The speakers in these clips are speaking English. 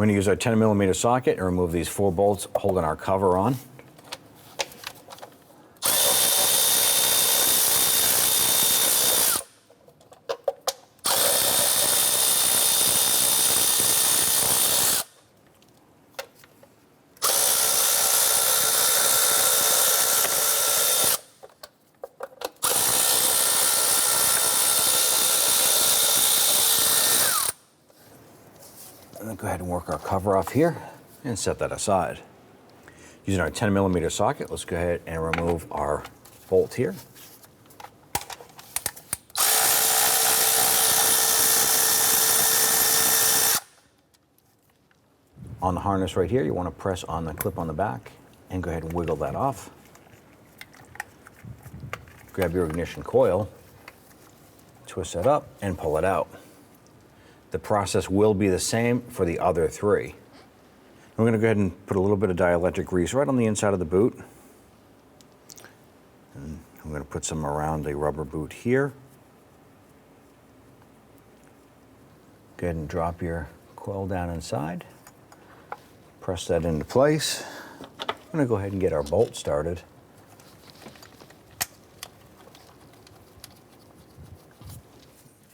We're going to use our 10mm socket and remove these 4 bolts holding our cover on. And then go ahead and work our cover off here and set that aside. Using our 10mm socket, let's go ahead and remove our bolt here. On the harness right here, you want to press on the clip on the back and go ahead and wiggle that off. Grab your ignition coil, twist that up, and pull it out. The process will be the same for the other 3. We're going to go ahead and put a little bit of dielectric grease right on the inside of the boot. And I'm going to put some around the rubber boot here. Go ahead and drop your coil down inside. Press that into place. I'm going to go ahead and get our bolt started.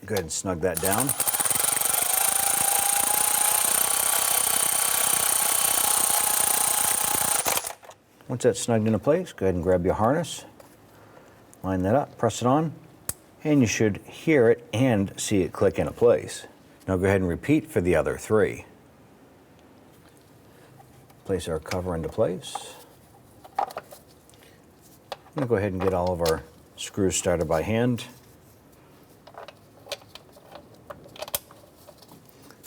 Go ahead and snug that down. Once that's snugged into place, go ahead and grab your harness, line that up, press it on, and you should hear it and see it click into place. Now go ahead and repeat for the other 3. Place our cover into place. I'm going to go ahead and get all of our screws started by hand.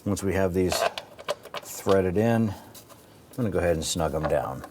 Once we have these threaded in, I'm going to go ahead and snug them down.